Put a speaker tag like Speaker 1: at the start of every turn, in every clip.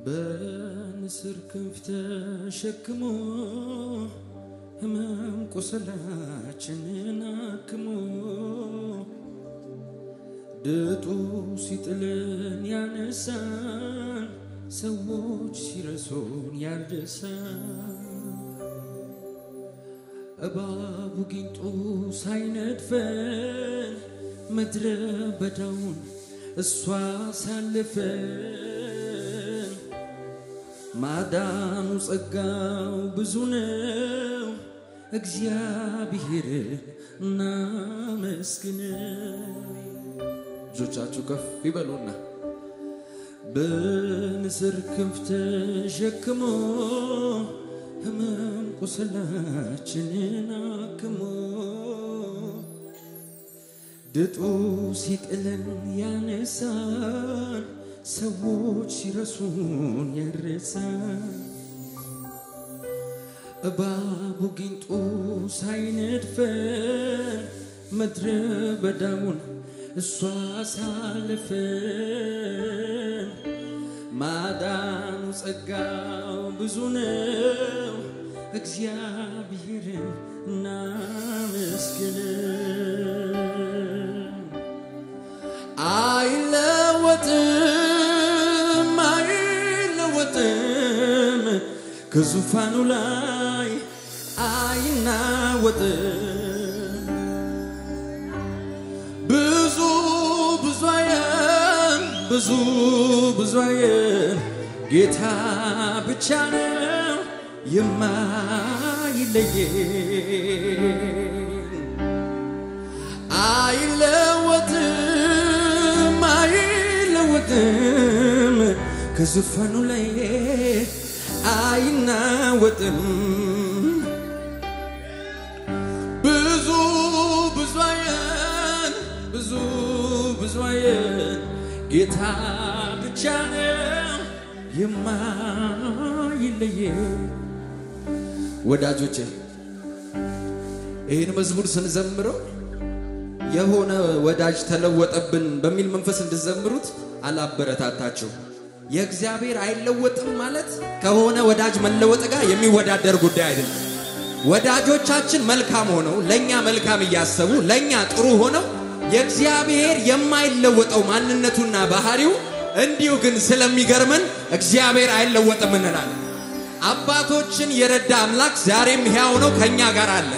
Speaker 1: በንስር ክንፍ ተሸክሞ ህመም ቁስላችንን አክሞ ድጡ ሲጥለን ያነሳን ሰዎች ሲረሱን ያርደሳን እባቡ ጊንጡ ሳይነድፈን ምድረ በዳውን እሷ ሳልፈን ማዳኑ ጸጋው ብዙ ነው እግዚአብሔር እናመስግነው ጆቻችሁ ከፍ ይበሉና በንስር ክንፍ ተሸክሞ ህመም ቁስላችንን አክሞ ድጡ ሲጥለን ያነሳን ሰዎች ሲረሱን ያረሳን እባቡ ጊንጡ ሳይነድፈን ምድረ በዳውን እሷ ሳልፈን ማዳኑ ጸጋው ብዙ ነው እግዚአብሔርን እናመስግነው አይለወጥም ከዙፋኑ ላይ አይናወጥም ብዙ አየን ጌታ ብቻ ነው የማይለየን አይለወጥም ከዙፋኑ ላይ አይናወጥም ብዙ አየን ጌታ ብቻ ነው የማይለየን ወዳጆቼ ይሄን መዝሙር ስንዘምረው የሆነ ወዳጅ ተለወጠብን በሚል መንፈስ እንድዘምሩት አላበረታታችሁ የእግዚአብሔር አይለወጥም ማለት ከሆነ ወዳጅ መለወጥ ጋር የሚወዳደር ጉዳይ አይደለም ወዳጆቻችን መልካም ሆነው ለኛ መልካም ያያሰቡ ለኛ ጥሩ ሆነው የእግዚአብሔር የማይለወጠው ማንነቱና ባህሪው እንዲሁ ግን ስለሚገርመን እግዚአብሔር አይለወጥም እንላለን አባቶችን የረዳ አምላክ ዛሬም ሕያው ነው ከኛ ጋር አለ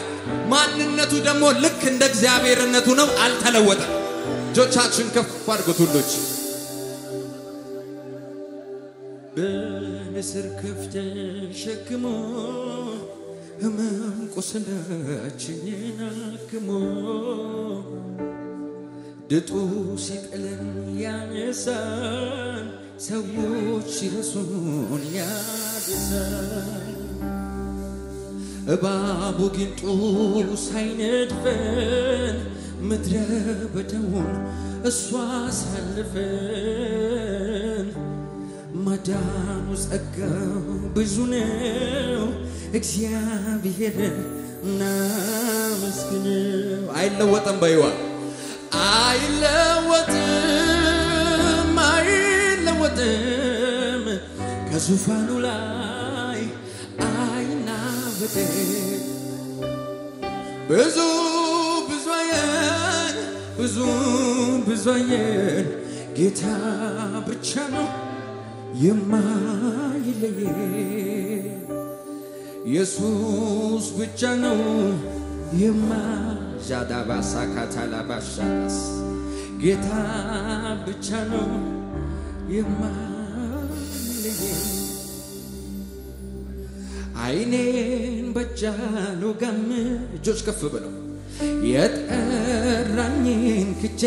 Speaker 1: ማንነቱ ደግሞ ልክ እንደ እግዚአብሔርነቱ ነው አልተለወጠም ጆቻችን ከፍ አድርጉት ሁሉች በንስር ክንፍ ተሸክሞ ህመም ቁስላችንን አክሞ ድጡ ሲጥለን ያነሳን ሰዎች ሲረሱን ያድሳን እባቡ ጊንጡ ሳይነድፈን ምድረ በዳውን እሷ ሳልፈን ማዳኑ ጸጋው ብዙ ነው እግዚአብሔርን እናመስግነው አይለወጥም በይዋ አይለወጥም ከዙፋኑ ላይ አይናወጥም ብዙ አየን ጌታ ብቻ ነው የማይለየን ኢየሱስ ብቻ ነው ጃዳባሳ ካታላባሻስ ጌታ ብቻ ነው የማይለየን አይኔን በጃሉ ጋም እጆች ከፍ ብለው የጠራኝን ክጄ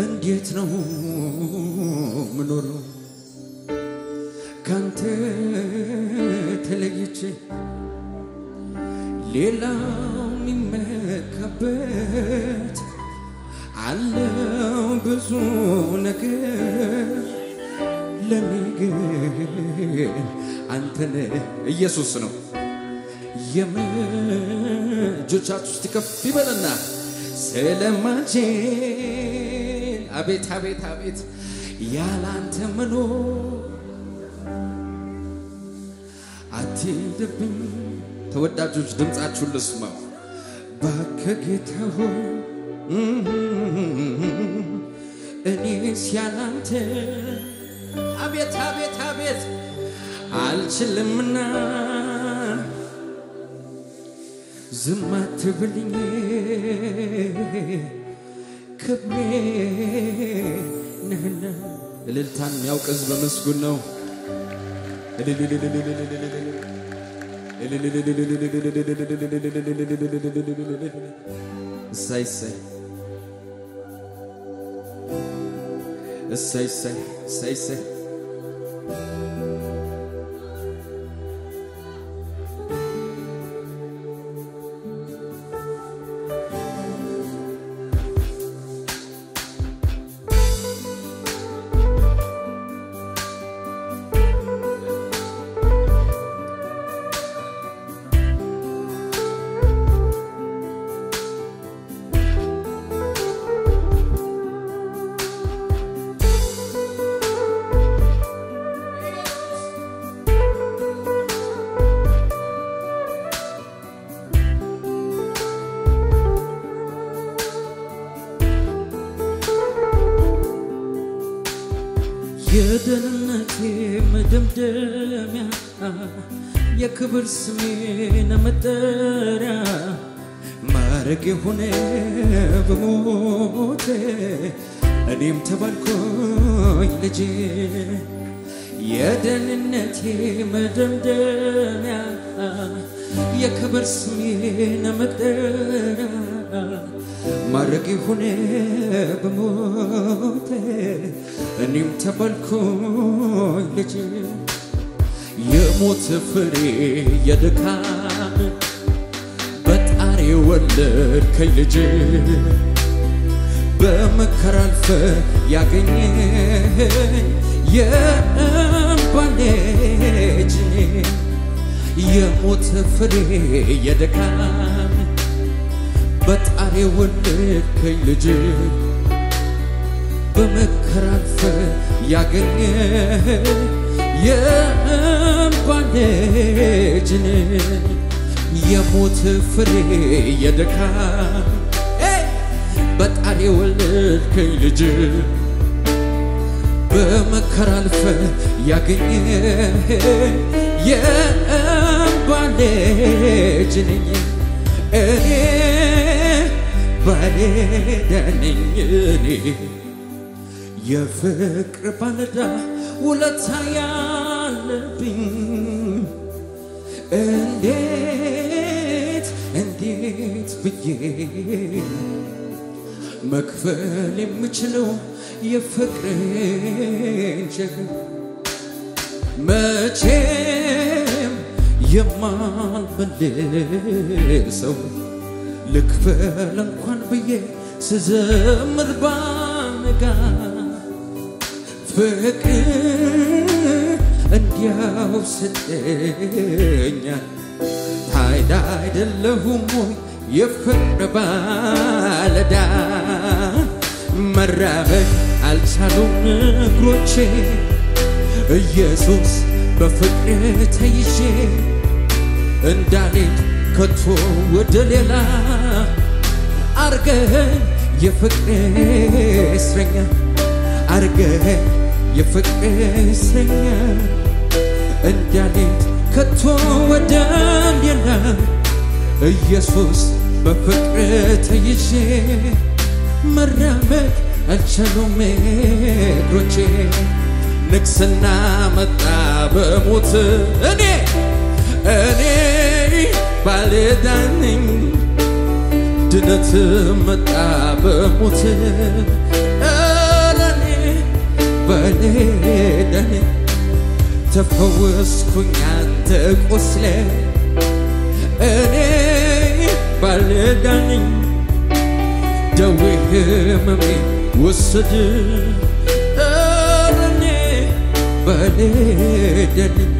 Speaker 1: እንዴት ነው ምኖረው ካንተ ተለይቼ ሌላው የሚመካበት አለው ብዙ ነገር ለኔ ግን አንተነ ኢየሱስ ነው የመጆቻችሁ እስቲ ይበለና ስለማንቼ አቤት ያላንተ መኖር አትሂድብኝ ተወዳጆች ድምጻችሁን ልስማው እባክህ ጌታ ሆይ እኔስ ያላንተ አቤት አቤት አቤት አልችልምና ዝም አትበልኝ ክብሬ ነህና እልልታን የሚያውቅ ሕዝብ በመስጉን ነው እሰይ እሰይ እሰይ እሰይ እሰይ እሰይ የደህንነቴ መደምደሚያ የክብር ስሜን መጠሪያ ማረግ የሆነ በሞቴ እኔም ተባልኩኝ ልጄ የደህንነቴ መደምደሚያ የክብር ስሜን መጠሪያ ማረግ የሆነ በሞቴ እኔም ተባልኩኝ ልጄ የሞት ፍሬ የድካም በጣሪ ወለድከኝ ልጄ በመከራ አልፈ ያገኘኝ የእንባ ልጅ የሞት ፍሬ የድካም በጣሪ ወለድከኝ ልጄ በመከራ አልፈ ያገኘኝ የእንባ ልጅ የሞት ፍሬ የድካም በጣሪ ወለድከኝ ልጄ በመከራ አልፈ ያገኘኝ የእንባ ልጅ እኔ ባለዕዳ ነኝ እኔ የፍቅር ባለዕዳ ውለታ ያለብኝ እንዴት ብዬ መክፈል የምችለው የፍቅርን ሸክም መቼም የማልመልሰው ልክፈል እንኳን ብዬ ስዘምር ባነጋ ፍቅር እንዲያው ሰጠኛል ታይዳ አይደለሁም የፍቅር ባለዕዳ መራመድ አልቻሉም እግሮቼ ኢየሱስ በፍቅር ተይዤ እንዳልሄድ ከቶ ወደ ሌላ አርገኝ የፍቅር እስረኛ አርገኝ የፍቅር እስረኛ እንዳልሄድ ከቶ ወደ ሌላ ኢየሱስ በፍቅር ተይዤ መራመድ አልቻሉም እግሮቼ ንግስና መጣ በሞት እኔ ባለዕዳ ነኝ ድነት መጣ በሞት እኔ ባለዕዳ ነኝ ተፈወስኩኝ አንተ ቆስለ እኔ ባለዕዳ ነኝ ደዌ ህመሜ ወሰድ እኔ ባለዕዳ ነኝ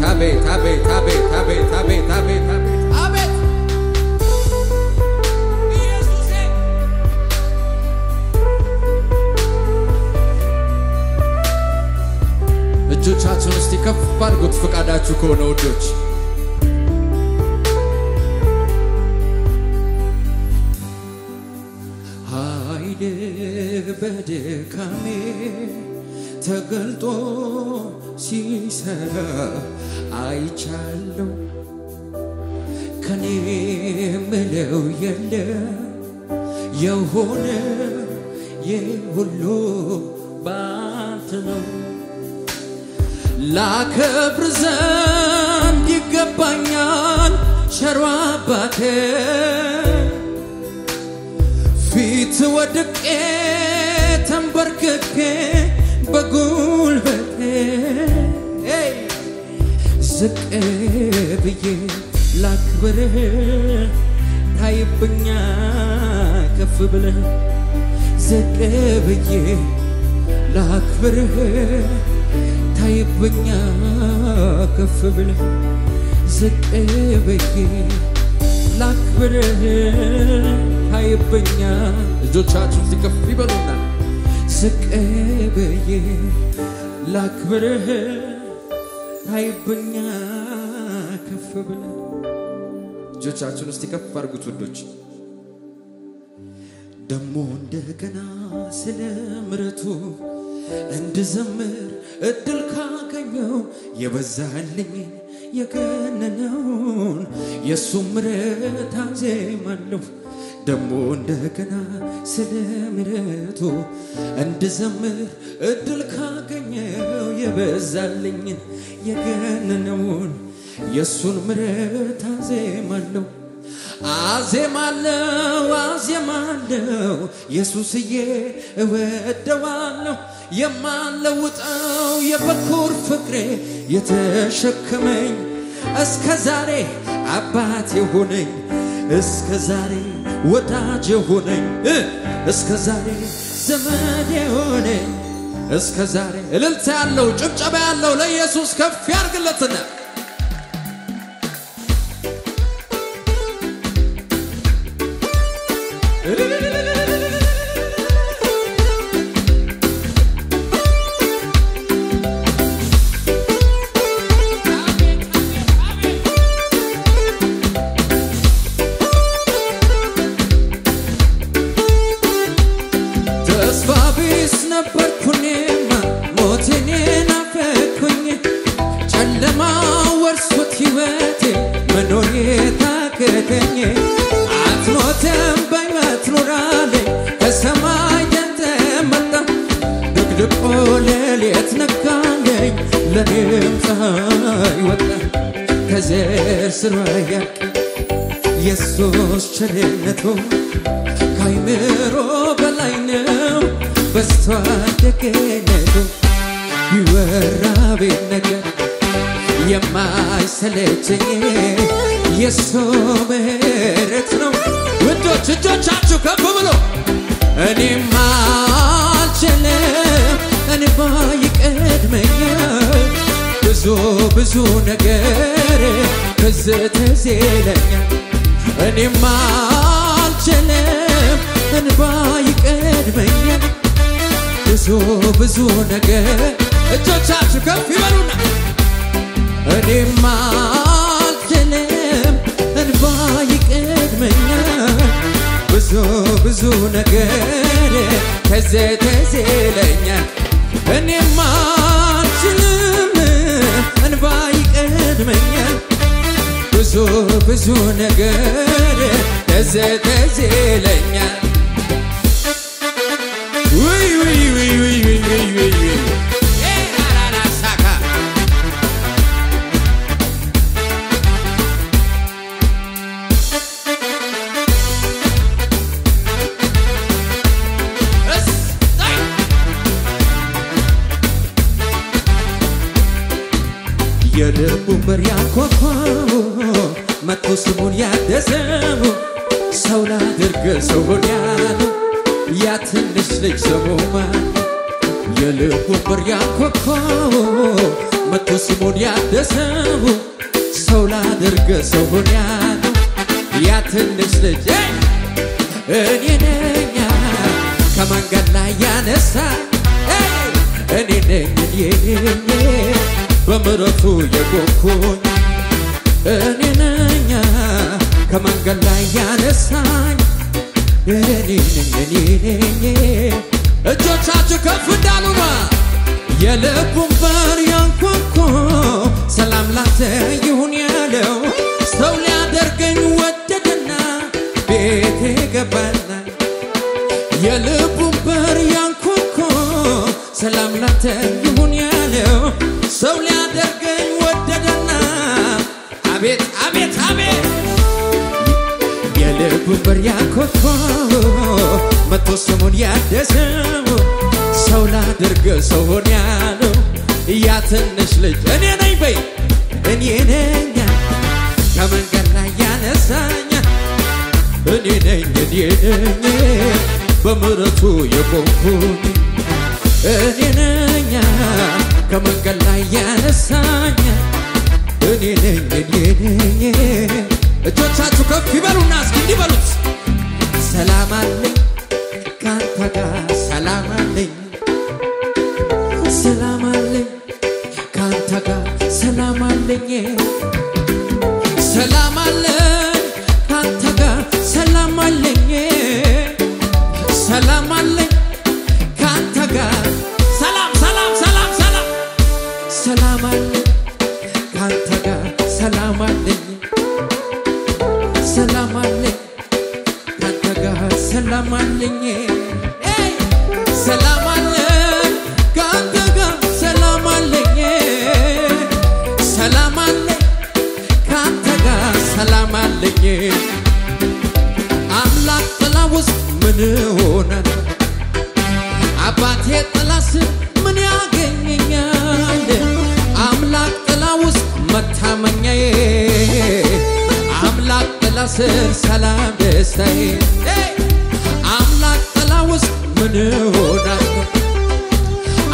Speaker 1: አቤት አቤት አቤት አቤት አቤት አቤት አቤት ኢየሱስ እጆቻችሁን እስቲ ከፍ አድርጉት ፈቃዳችሁ ከሆነ ወዶች ኃይል በድካሜ ተገልጦ ሲሰራ አይቻለሁ ከኔ ምለው የለ የሆነ የሁሉ ባንተ ነው ላከብር ዘንድ ይገባኛል ቸሩ አባቴ ፊት ወድቄ ተንበርክኬ በጉልበቴ ዝቅ ብዬ ላክብርህ ታይብኛ ከፍ ብለህ ዝቅ ብዬ ላክብርህ ታይብኛ ከፍ ብለህ ዝቅ ብዬ ላክብርህ ታይብኛ እጆቻችሁ ዝቅ ይበሉና ዝቅ ብዬ ላክብርህ ታይብኛ ከፍ ብለህ እጆቻችሁን እስቲ ከፍ አድርጉት ወዶች ደሞ እንደገና ስለ ምሕረቱ እንድዘምር እድል ካገኘው የበዛልኝ የገነነውን የሱ ምሕረት አዜማለሁ ደሞ እንደገና ስለ ምሕረቱ እንድዘምር እድል ካገኘው የበዛልኝ የገነነውን የሱን ምሕረት አዜማለሁ አዜማለሁ አዜማለሁ ኢየሱስዬ እወደዋለሁ የማለውጠው የበኩር ፍቅሬ የተሸከመኝ እስከ ዛሬ አባት የሆነኝ እስከ ዛሬ ወዳጅ የሆነኝ እስከ ዛሬ ዘመድ የሆነኝ እስከ ዛሬ እልልታ ያለው ጭብጨባ ያለው ለኢየሱስ ከፍ ያርግለትና አትሞትም በሕይወት ኑራለኝ ከሰማይ ተመጣ ድቅድቆ ሌሊት ነጋለኝ ለኔም ፀሐይ ወጣ ከዘር ስሯ ያልቅ ኢየሱስ ቸርነቱ ከአይምሮ በላይ ነው በዝቷል ደግነቱ ቢወራ ቢነገር የማይሰለቸኝ የሱ ምሕረት ነው ውዶች እጆቻችሁ ከፍ ብሎ እኔማ አልችልም እንባ ይቀድመኛል ብዙ ነገር ትዝ ይለኛል እኔማ አልችልም እንባ ይቀድመኛል ብዙ ነገር እጆቻችሁ ከፍ ይበሉና እኔማ አልችልም እንባ ይቀድመኛል ብዙ ነገር ትዝ ይለኛል እኔማ አልችልም እንባ ይቀድመኛል ብዙ ነገር ትዝ ይለኛል የልቡን በር ያንኳኳው መጥቶ ስሙን ያደሰው ሰው ላድርግ ሰው ሆነ ያለው ያ ትንሽ ልጅ ስሙ ማን የልቡን በር ያንኳኳው መጥቶ ስሙን ያደሰው ሰው ላደርግ ሰው ሆኛለሁ ያ ትንሽ ልጅ እኔ ነኝ ከመንገድ ላይ ያነሳ እኔ ነኝ በምሕረቱ የቆምኩኝ እኔ ነኝ ከመንገድ ላይ ያነሳኝ እኔ ነኝ እጆቻችሁ ከፍ እንዳሉ ነው የልቡን በር ያንኳኳ ሰላም ላንተ ይሁን ያለው ሰው ሊያደርገኝ ወደደና ቤቴ ገባና የልቡን በር ያንኳኳ ሰላም ላንተ ይሁን ያለው ሰው ሊያደርገኝ ወደደና አቤት አቤት አቤት የልቡን በር ያንኳኳ መጥቶ ስሙን ያደሰው ሰው ላደርግ ሰው ሆኛለሁ ያ ትንሽ ልጅ እኔ ነኝ በይ እኔ ነኝ ከመንገድ ላይ ያነሳኝ እኔ ነኝ በምሕረቱ የቆምኩኝ እኔ ነኝ ከመንገድ ላይ ያነሳኝ እኔ ነኝ እጆቻችሁ ከፍ ይበሉና እስኪ እንዲበሉት ሰላም አለኝ ካንተ ጋር ሰላም አለኝ ሰላም አለኝ ካንተ ጋር ሰላም አለኝ ሰላም አለኝ ካንተ ጋር ሰላም አለኝ ሰላም አለኝ ካንተ ጋር ሰላም ሰላም ሰላም ሰላም ሰላም አለኝ ካንተ ጋር ሰላም አለኝ ሰላም አለኝ ካንተ ጋር ሰላም አለኝ ሰላም አለኝ ካንተ ጋር ሰላም አለኝ ሰላም አለኝ ካንተ ጋር ሰላም አለኝ አምላክ ጥላ ውስጥ ምን ሆናል አባቴ ጥላ ስር ምን ያገኘኛል አምላክ ጥላ ውስጥ መታመኛዬ አምላክ ጥላ ስር ሰላም ደስታዬ አምላክ ጥላ ውስጥ ምን ሆናል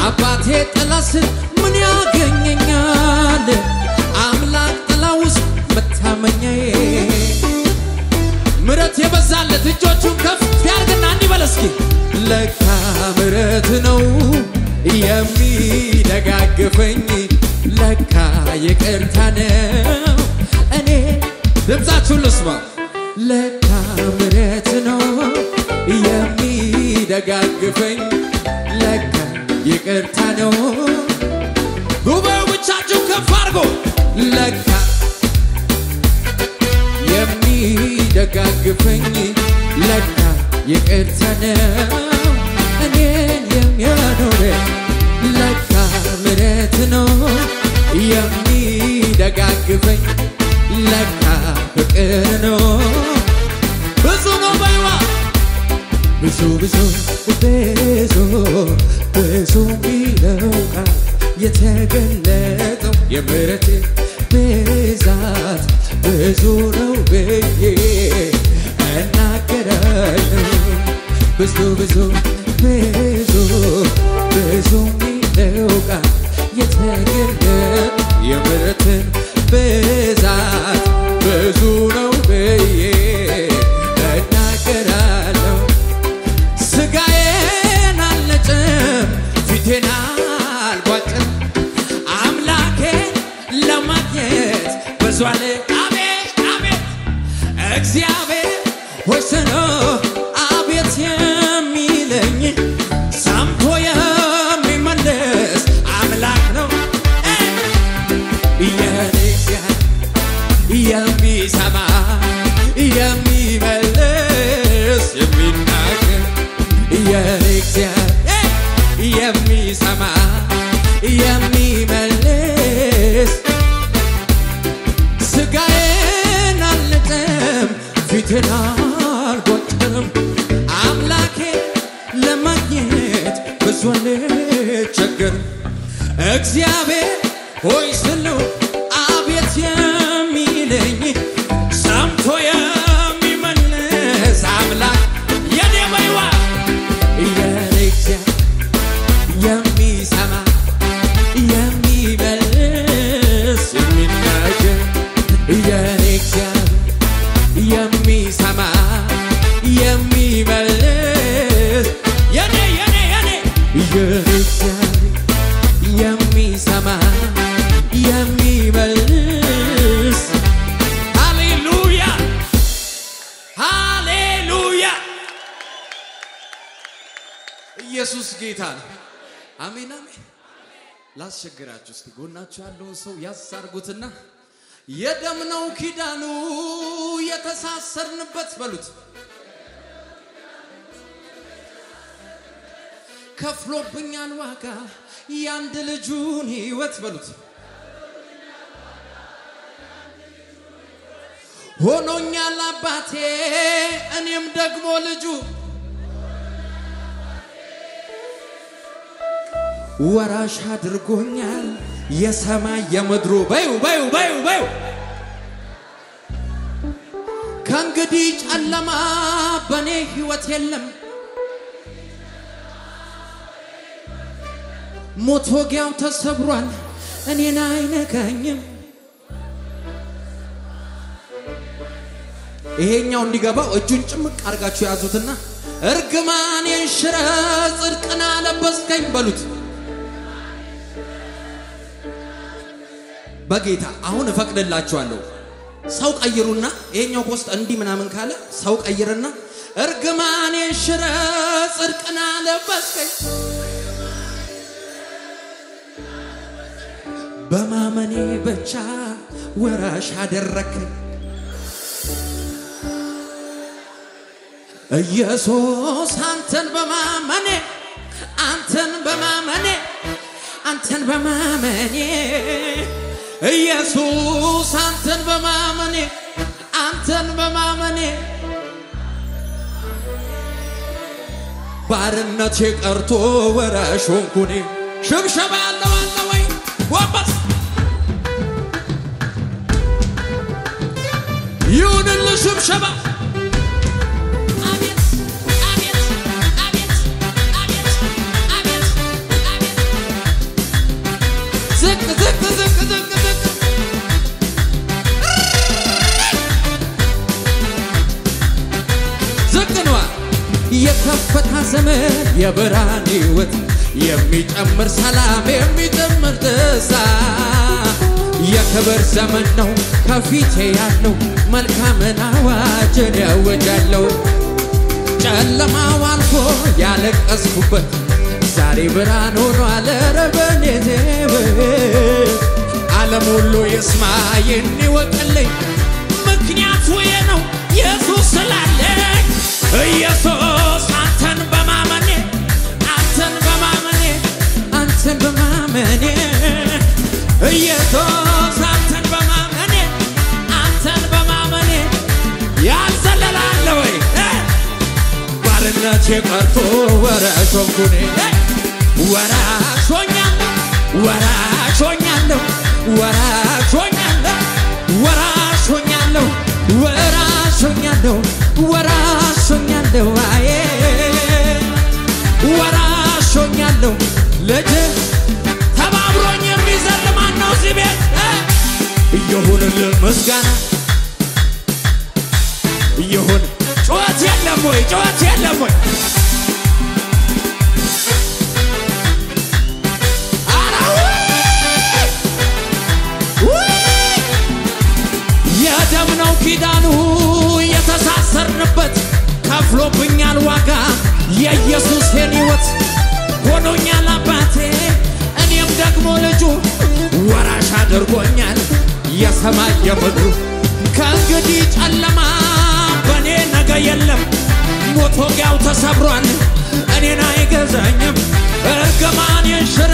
Speaker 1: አባቴ ጥላ ስር ምን ያገኘኛል አምላክ ጥላ ውስጥ መታመኛዬ ምሕረት የበዛለት እጆቹን ከፍ ያርግና እንዲበል እስኪ ለካ ምሕረት ነው የሚደጋግፈኝ ለካ ይቅርታ ነው እኔ ድምፃችሁን ልስማ ለካ ምሕረት ነው የሚደጋግፈኝ ለካ ይቅርታ ነው ጉባኤው ብቻችሁ ከፍ አድርጎ ለካ የሚደጋግፈኝ ለካ ይቅርታ ነው እኔን የሚያኖረኝ ለካ ምሕረት ነው የሚደጋግፈኝ ለካ ፍቅር ነው ብዙ ነው በይዋ ብዙ ብዙ ብዙ ብዙ ሚለው ቃል የተገለጠው የምሕረት ብዛት ብዙ ነው ብዬ እናገራለሁ ብዙ ብዙ ብዙ ብዙ ሚለው ቃል የተገለጠው የምሕረት ብዛት ብዙ ነው ብዬ እናገራለሁ ስጋዬን አልነጭም ፊቴን አልቧጭም አምላኬን ለማግኘት በዟል አቤት አቤት እግዚአብሔር ወሰኖ አቤት የሚለኝ ሰምቶ የሚመለስ አምላክ ነው የኔ የሚሰማ የሚመልስ የሚናገር የኔ እግዚአብሔር የሚሰማ የሚመልስ ስጋዬን አልነጭም ፊቴን አልቧጭርም አምላኬ ለማግኘት ብዙ አልቸገርም እግዚአብሔር ሆይ ስለው አቤት የሚለኝ ሰምቶ የሚመልስ አምላክ የኔ በይዋ የኔ እግዚአብሔር የሚሰማ የሚመልስ ጌታ ነው አሜን አሜን ላስቸግራችሁ እስቲ ጎናችሁ ያለውን ሰው ያሳርጉትና የደም ነው ኪዳኑ የተሳሰርንበት በሉት ከፍሎብኛል ዋጋ ያንድ ልጁን ሕይወት በሉት ሆኖኛል አባቴ እኔም ደግሞ ልጁ ወራሽ አድርጎኛል የሰማይ የምድሩ ባዩ ከእንግዲህ ጨለማ በኔ ሕይወት የለም ሞት ወጊያው ተሰብሯል እኔን አይነካኝም ይሄኛው እንዲገባው እጁን ጭምቅ አርጋችሁ ያዙትና እርግማን የሽረ ጽድቅና ለበስከኝ በሉት በጌታ አሁን እፈቅድላችኋለሁ ሰው ቀይሩና ይሄኛው ፖስት እንዲ ምናምን ካለ ሰው ቀይርና እርግማን የሽረ ጽድቅና ለበስከኝ በማመኔ ብቻ ወራሽ አደረከኝ ኢየሱስ አንተን በማመኔ ኢየሱስ አንተን በማመኔ ባርነቴ ቀርቶ ወራሽ ሆንኩኔ ሽብሸባ ያለው አለ ወይ ወባስ ይሁንልህ ሽብሸባ የከፈታ ዘመን የብርሃን ሕይወት የሚጨምር ሰላም የሚጨምር ደስታ የክብር ዘመን ነው ከፊቴ ያለው መልካምን አዋጅን ያወጃለው ጨለማው አልፎ ያለቀስኩበት ዛሬ ብርሃን ሆኗል ረበኔ ዓለም ሁሉ ይስማ ይወቅልኝ ምክንያቱ ነው ኢየሱስ ስላለኝ ኢየሱስ አንተን በማመኔ ኢየሱስ አንተን በማመኔ ያልዘለላለ ወይ ባርነቴ ቀርቶ ወራሽ ሆንኩኔ ወራሾኛለሁ ልጅ ተባብሮኝ የሚዘል ማን ነው እዚህ ቤት ይሁንልህ ምስጋና ይሁን ጩኸት የለም ወይ የደም ነው ኪዳኑ የተሳሰርንበት ከፍሎብኛል ዋጋ የኢየሱስ ሕይወት ሆኖኛል አባቴ እኔም ደግሞ ልጁ ወራሽ አድርጎኛል የሰማይ የምድሩ ከእንግዲህ ጨለማ በኔ ነገ የለም ሞት ወጊያው ተሰብሯል እኔን አይገዛኝም እርግማን የሽረ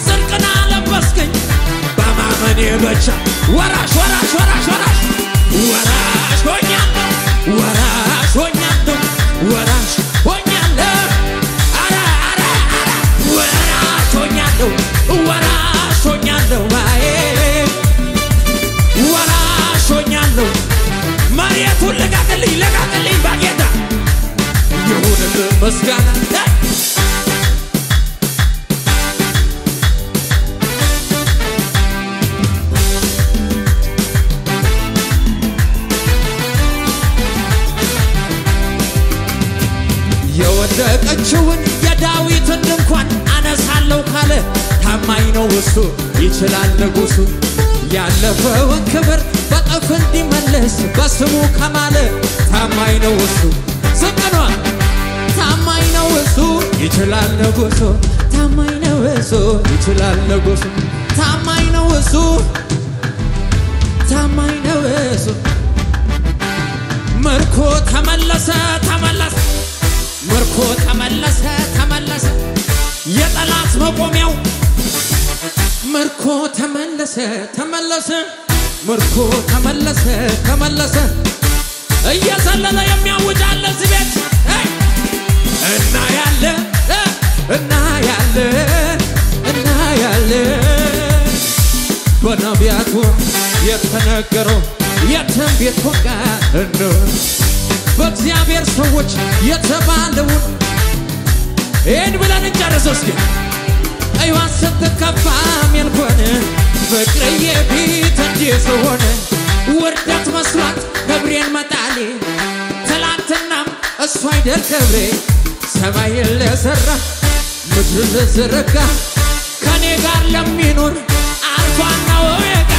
Speaker 1: ጽድቅና ለበስከኝ በማመኔ ብቻ ወራሽ ወራሾኛለሁ መሬቱን ለቃቅልኝ ባጌታ ይሁንልህ ምስጋና የወደቀችውን የዳዊትን ድንኳን አነሳለሁ ካለ ታማኝ ነው እሱ ይችላል ንጉሱ ያለፈውን ክብር በጥፍ እንዲመለስ በስሙ ከማለ ታማኝ ነው እሱ ዝቅኗ ታማኝ ነው እሱ ይችላል ንጉሱ ታማኝ ነው እሱ ይችላል ንጉሱ ታማኝ ነው እሱ ታማኝ ነው እሱ ምርኮ ተመለሰ ተመለሰ ምርኮ ተመለሰ ተመለሰ የጠላት መቆሚያው ምርኮ ተመለሰ ተመለሰ ምርኮ ተመለሰ ተመለሰ እየዘለለ የሚያውጃለ እዚህ ቤት እና ያለ በነቢያቱ የተነገረው የትንቢት ቃል ነው በእግዚአብሔር ሰዎች የተባለውን ይህን ብለን እንጨርሰው እስኪ አይዋን ስትከፋ ሚልኮን ፍቅርዬ ፊት እንዲህ ስሆን ውርደት መስሏት ክብሬን መጣሌ ትላንትናም እሱ አይደል ክብሬ ሰማይን ለሠራ ምድርን ለዘረጋ ከኔ ጋር ለሚኖር አልፋና ኦሜጋ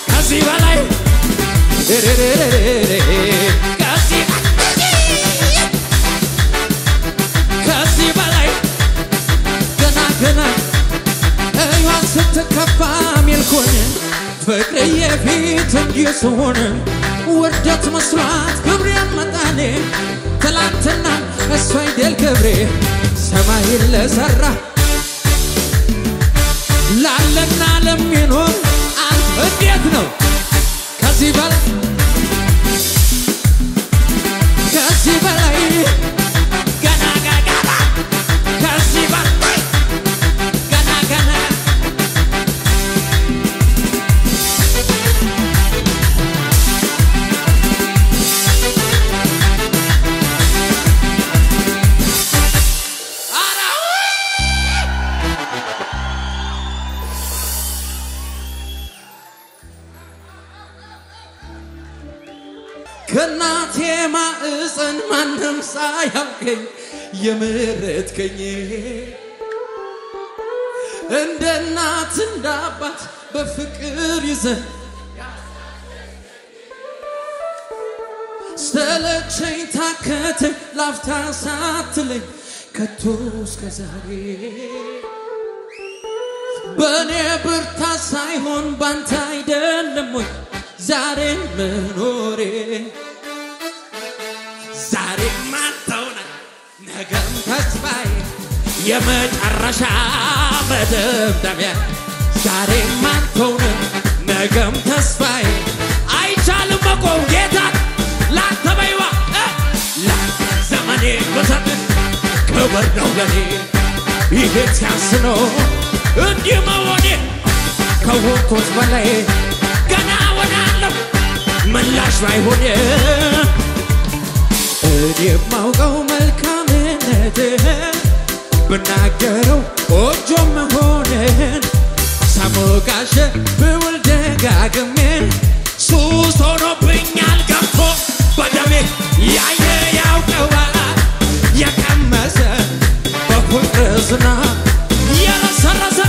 Speaker 1: ከዚህ በላይ ከዚህ በላይ ገና ገና አይዋን ስትከፋ ሚልኮን ፍቅርዬ ፊት እንዲህ ስሆን ውርደት መስሏት ክብሬን መጣሌ ትላንትና እሱ አይደል ክብሬ ሰማይን ለሠራ ላለና ለሚኖር እንዴት ነው ከዚህ በላይ ከዚህ በላይ ገና ገና ከዚህ በላይ ገና ገና ከናቴ ማዕፀን ማንም ሳያውቀኝ የመረጥከኝ እንደ እናት እንደ አባት በፍቅር ይዘህ ሰለቸኝ ታከተኝ ላፍታ ሳትለኝ ከቶ እስከ ዛሬ በኔ ብርታት ሳይሆን ባንተ አይደለም ወይ ዛሬ መኖሬ ዛሬ ማንተውነ ነገም ተስፋዬ የመጨረሻ መደምደሚያ ዛሬ ማንተውነ ነገም ተስፋዬ አይቻልም መቆም ጌታ ላንተ በይዋ ላንተ ዘመኔ በሰጥ ክብር ነው ለኔ ይሄ ሲያንስ ነው እንዲህ መሆኔ ከሆንኩት በላይ ገና ወዳለሁ ምላሽ ባይሆን እኔ የማውቀው መልካምነትህ ብናገረው ቆንጆ መሆንህን ሳሞጋሽ ብውል ደጋግሜ ሱስ ሆኖብኛል ገብቶ በደሜ ያየ ያውቀዋል የቀመሰ በፍቅር ዝናብ የረሰረሰ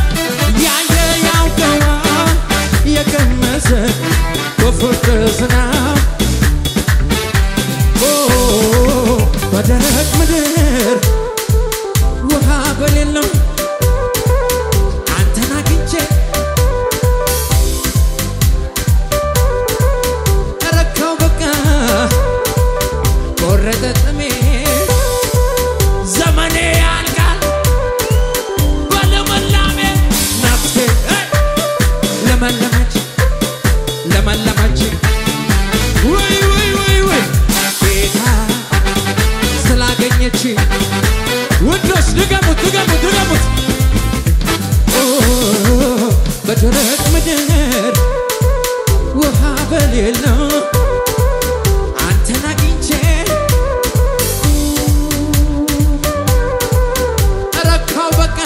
Speaker 1: ያየ ያውቀዋል የቀመሰ በፍቅር ዝናብ በደረቅ ምድር ውሃ በሌለው አንተን አግኝቼ ረካው በቃ ቆረጠ ጥሜ ዘመኔ ያልቃል በልምላሜ ነፍሴ ለመለመች ለመለመች ወይ ወይ ወይ ወይ ጌታ ስላገኘች ውዶች ድገሙት ድገሙት ድገሙት በደረቅ ምድር ውሃ በሌለው አንተን አግኝቼ ረካው በቃ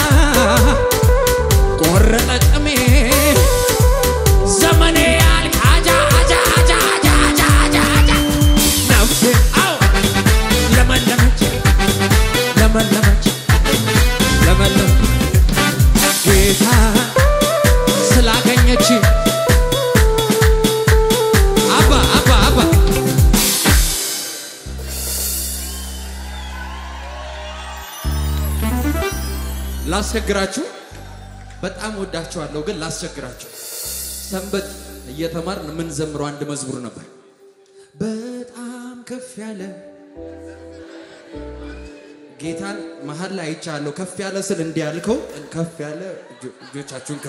Speaker 1: ቆረጠ ጥሜ ዘመኔ ያልቅ አጃ አጃ አጃ አጃ አጃ አጃ አጃ ነፍሴ አው ለመለመች ለመለመች ለመለመች ጌታ ስላገኘች አባ አባ አባ ላስቸግራችሁ በጣም ወዳችኋለሁ ግን ላስቸግራችሁ ሰንበት እየተማርን ምን ዘምረው አንድ መዝሙር ነበር በጣም ከፍ ያለ ጌታን መሃል ላይ አይቻለሁ ከፍ ያለ ስል እንዲያልከው ከፍ ያለ እጆቻችሁን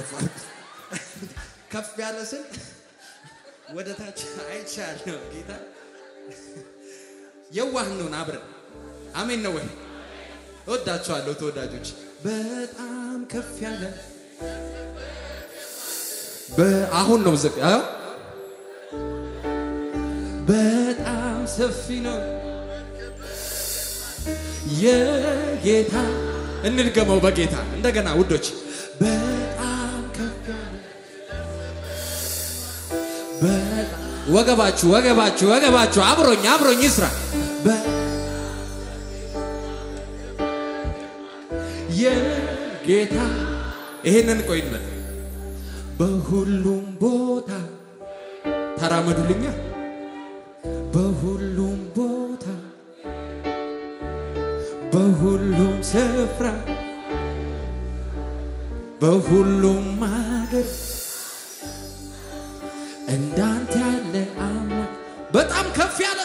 Speaker 1: ከፍ ያለ ስል ወደ ታች አይቻለሁ ጌታ የዋህ ነው አብረን አሜን ነው ወይ ወዳችኋለሁ ተወዳጆች በጣም ከፍ ያለ አሁን ነው ዝቅ በጣም ሰፊ ነው የጌታ እንልገመው በጌታ እንደገና ውዶች በጣም ከፍ ያለ ወገባችሁ አብሮኝ ይስራ የጌታ ይሄንን ቆይነት በሁሉም ቦታ ተራመዱልኛ በሁሉም ቦታ በሁሉም ስፍራ በሁሉም ማገር እንዳንተ ያለ አምላክ በጣም ከፍ ያለ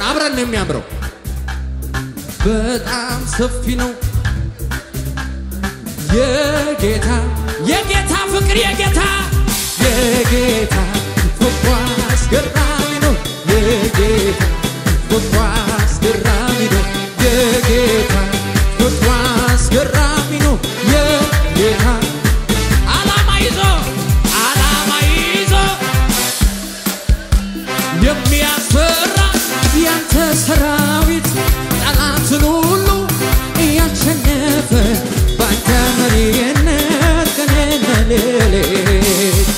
Speaker 1: አብረን የሚያምረው በጣም ሰፊ ነው የጌታ ፍቅር የጌታ ፍቅሩ አስገራሚ ነው የጌታ ፍቅሩ አስገራሚ ነው የጌታ ፍቅሩ አስገራሚ ነው የጌታ ዓላማ ይዞ የሚያስፈራ ያንተ ሰራዊት ጠላትን ሁሉ እያሸነፈ ባንተ መሪነት ቀንና ሌሊት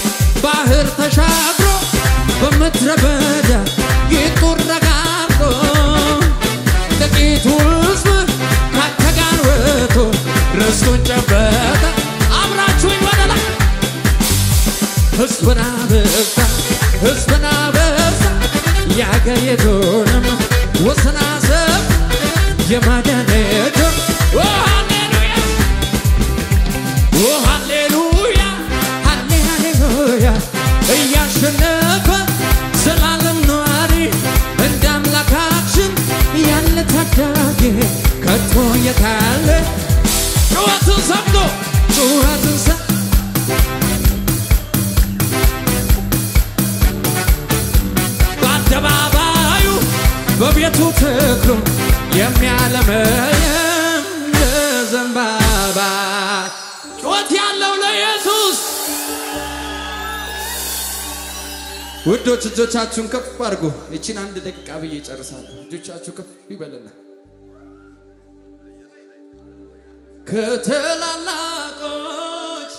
Speaker 1: ባህር ተሻግሮ በምድረ በዳ ጌጡን ረጋግጦ ጥቂቱ ሕዝብ ካንተ ጋር ወጥቶ ርስቱን ጨበጠ አብራችሁኝ ወደ ላይ ሕዝብን አበዛ ያገኘቱንም ወሰን አሰብ የማዳነቱ ሃሌሉያ እያሸነፈ ዘላለም ነዋሪ እንደ አምላካችን ያለ ታዳጊ ከቶ የታለ ጩኸትን ሰምቶ በአደባባዩ በቤቱ ተክሎ የሚያለመልም ዘንባባ ጩኸት ያለው ለኢየሱስ ውዶች እጆቻችሁን ከፍ አድርጉ እቺን አንድ ደቂቃ ብዬ ጨርሳለሁ እጆቻችሁ ከፍ ይበልና ከተላላቆች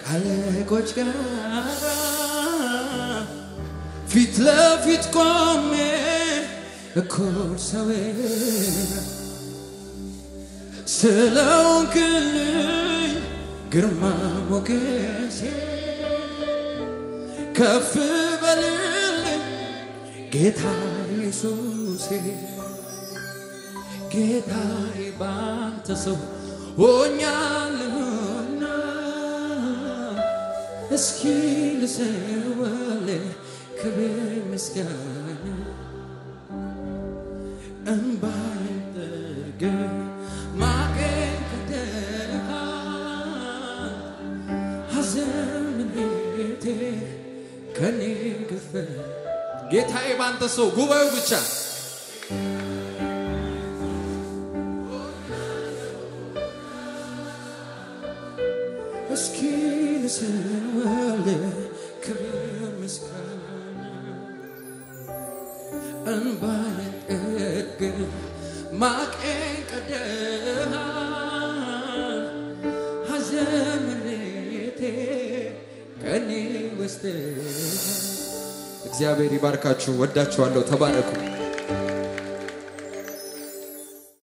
Speaker 1: ካለቆች ጋር ፊት ለፊት ቆሜ እኩል ሰው ስለሆንክልኝ ግርማ ሞገሴ ከፍ በልልኝ ጌታ ኢየሱሴ ጌታዬ ባንተ ሰው ሆኛለሁና እስኪ ልሰዋልህ ክብር ምስጋና እንባዬን ጠርገህ ማቄን ቀደሃል ሐዘኔቴ ከኔ ገፈህ ጌታዬ ባንተ ሰው ጉባኤው ብቻ እስኪ ልሰዋልህ ክብር ምስጋና እንባዬን ጠርገህ ማቄን ቀደሃል ሐዘኔቴ ከኔ ወስደሃል እግዚአብሔር ይባርካችሁ ወዳችኋለሁ ተባረኩ